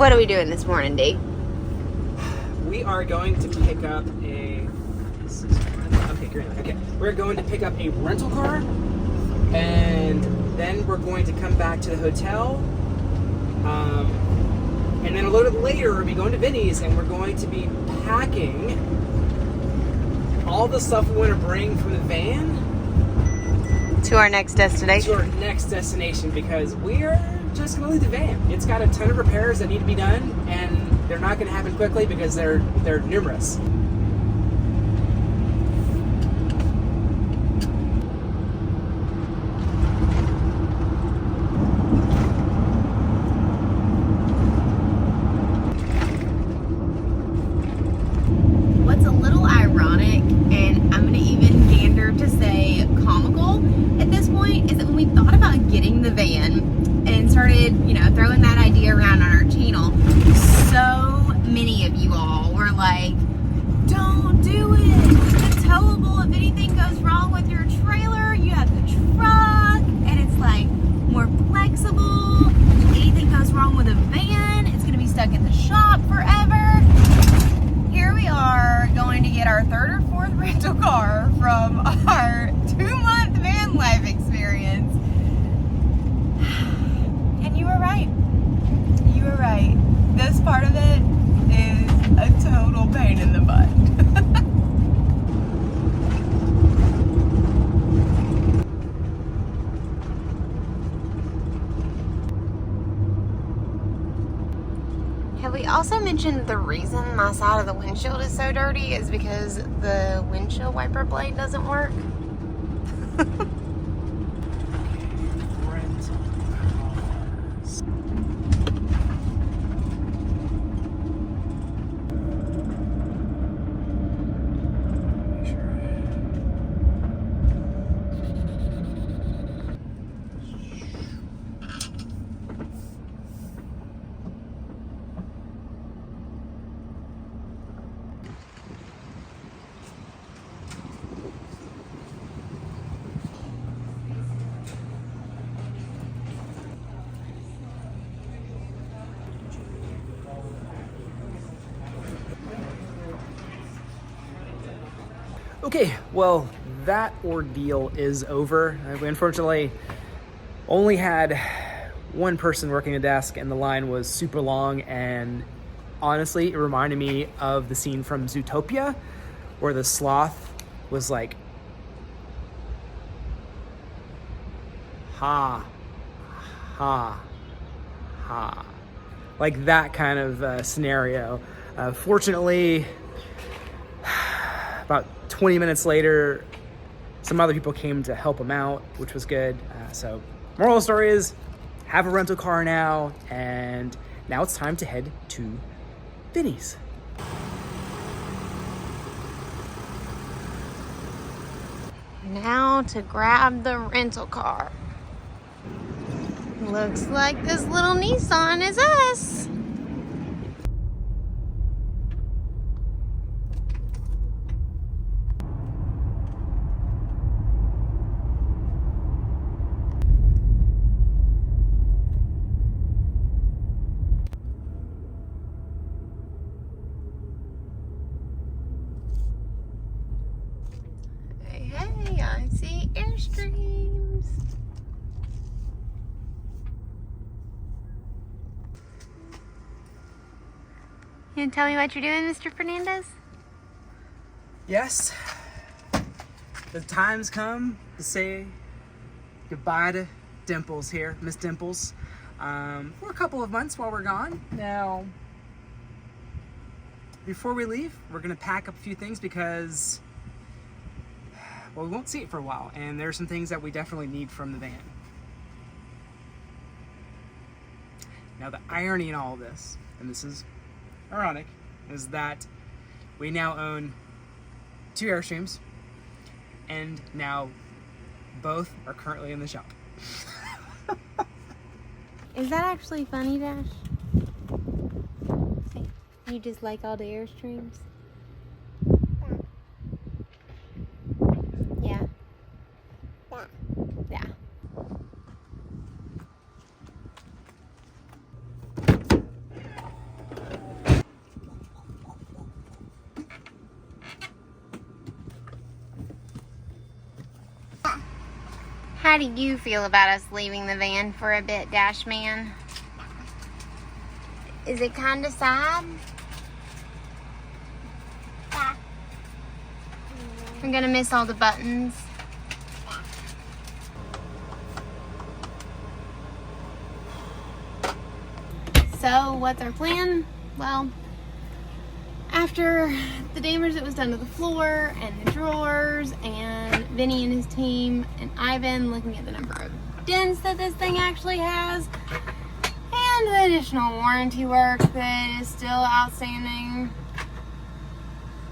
What are we doing this morning, D? We are going to pick up a... Okay, great. Okay, we're going to pick up a rental car, and then we're going to come back to the hotel. And then a little bit later, we'll be going to Vinny's, and we're going to be packing all the stuff we want to bring from the van To our next destination. to our next destination, because we're just going to leave the van. It's got a ton of repairs that need to be done, and they're not going to happen quickly because they're numerous. What's a little ironic, and I'm going to even gander to say comical at this point, is that when we thought about getting the van and started, throwing that idea around on our channel, so many of you all were like, don't do it. It's towable. If anything goes wrong with your trailer, you have the truck, and it's like more flexible. If anything goes wrong with a van, it's going to be stuck in the shop forever. Here we are going to get our third or fourth rental car from our 2-month van life experience. And you were right. You were right. This part of it is a total pain in the butt. Have we also mentioned the reason my side of the windshield is so dirty is because the windshield wiper blade doesn't work? Okay, well, that ordeal is over. We unfortunately only had one person working the desk, and the line was super long, and honestly, it reminded me of the scene from Zootopia, where the sloth was like, ha, ha, ha. Like that kind of scenario. Fortunately, about 20 minutes later, some other people came to help him out, which was good. So moral of the story is, have a rental car now, and now it's time to head to Vinny's. Now to grab the rental car. Looks like this little Nissan is us. Hey, I see Airstreams. You gonna tell me what you're doing, Mr. Fernandez? Yes, the time's come to say goodbye to Dimples here, Miss Dimples, for a couple of months while we're gone. Now, before we leave, we're gonna pack up a few things because, well, we won't see it for a while, and there are some things that we definitely need from the van. Now, the irony in all of this, and this is ironic, is that we now own 2 Airstreams, and now both are currently in the shop. Is that actually funny, Dash? You just like all the Airstreams? Yeah. Yeah. How do you feel about us leaving the van for a bit, Dash Man? Is it kind of sad? Yeah. We're gonna miss all the buttons. So, what's our plan? Well, after the damage that was done to the floor and the drawers, and Vinny and his team and Ivan looking at the number of dents that this thing actually has, and the additional warranty work that is still outstanding,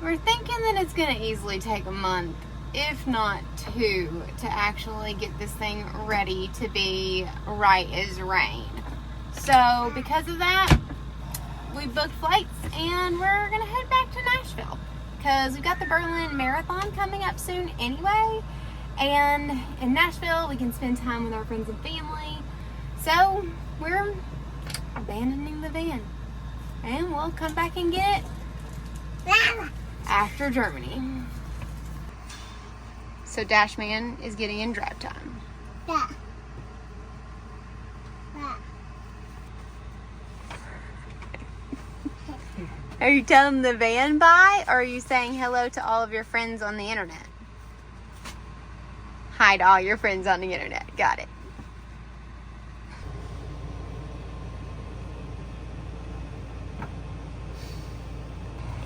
we're thinking that it's going to easily take a month, if not 2, to actually get this thing ready to be right as rain. So because of that, we booked flights and we're going to head back to Nashville because we've got the Berlin Marathon coming up soon anyway. And in Nashville, we can spend time with our friends and family. So we're abandoning the van and we'll come back and get it after Germany. So Dashman is getting in drive time. Yeah. Yeah. Are you telling the van bye, or are you saying hello to all of your friends on the internet? Hi to all your friends on the internet. Got it.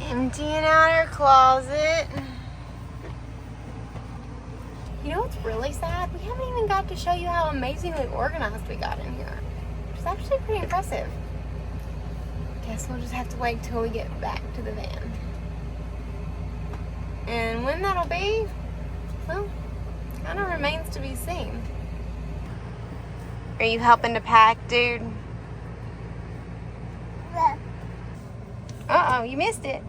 Emptying out our closet. You know what's really sad? We haven't even got to show you how amazingly organized we got in here. It's actually pretty impressive. Guess we'll just have to wait till we get back to the van. And when that'll be, well, kind of remains to be seen. Are you helping to pack, dude? Yeah. Uh-oh, you missed it.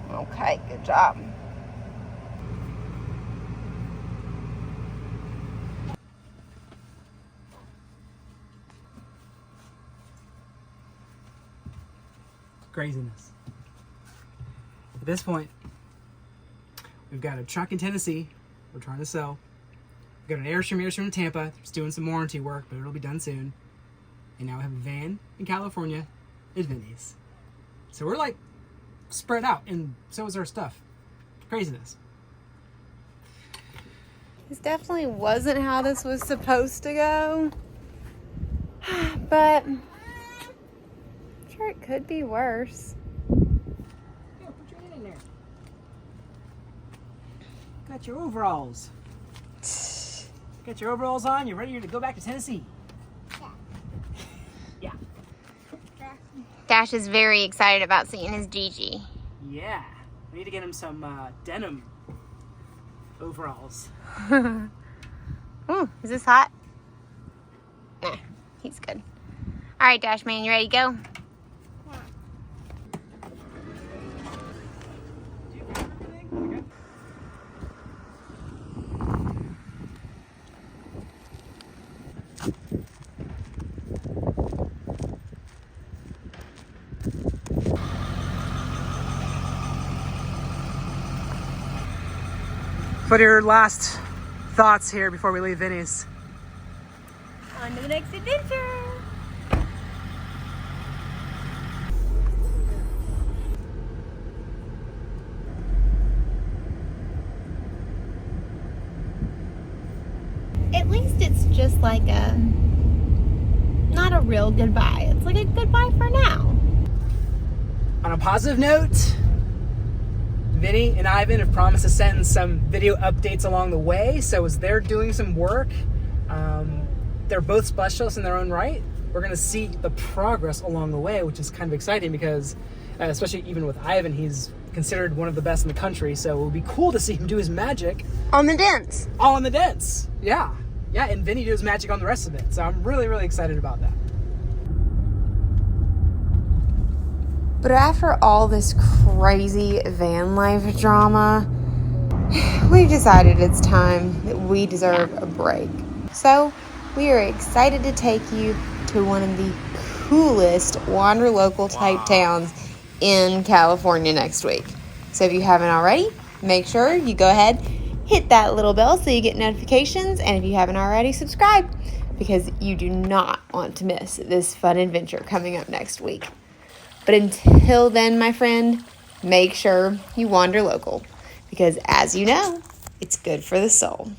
Okay, good job. Craziness. At this point, we've got a truck in Tennessee we're trying to sell. We've got an Airstream in Tampa. It's doing some warranty work, but it'll be done soon. And now we have a van in California at Vinny's. So we're like spread out, and so is our stuff. Craziness. This definitely wasn't how this was supposed to go. But I'm sure it could be worse. Yeah, put your hand in there. Got your overalls. Got your overalls on. You're ready to go back to Tennessee. Yeah. Dash is very excited about seeing his Gigi. Yeah. We need to get him some denim overalls. Ooh, is this hot? Nah, he's good. All right, Dash Man, you ready to go? What are your last thoughts here before we leave Vinny's? On to the next adventure. At least it's just like not a real goodbye. It's like a goodbye for now. On a positive note, Vinny and Ivan have promised to send some video updates along the way. So as they're doing some work, they're both specialists in their own right. We're going to see the progress along the way, which is kind of exciting because, especially even with Ivan, he's considered one of the best in the country. So it would be cool to see him do his magic. On the dents. All on the dents. Yeah. Yeah, and Vinny do his magic on the rest of it. So I'm really, really excited about that. But after all this crazy van life drama, we've decided it's time that we deserve a break. So we are excited to take you to one of the coolest Wanderlocal type towns in California next week. So if you haven't already, make sure you go ahead, hit that little bell so you get notifications. And if you haven't already, subscribe, because you do not want to miss this fun adventure coming up next week. But until then, my friend, make sure you wander local, because as you know, it's good for the soul.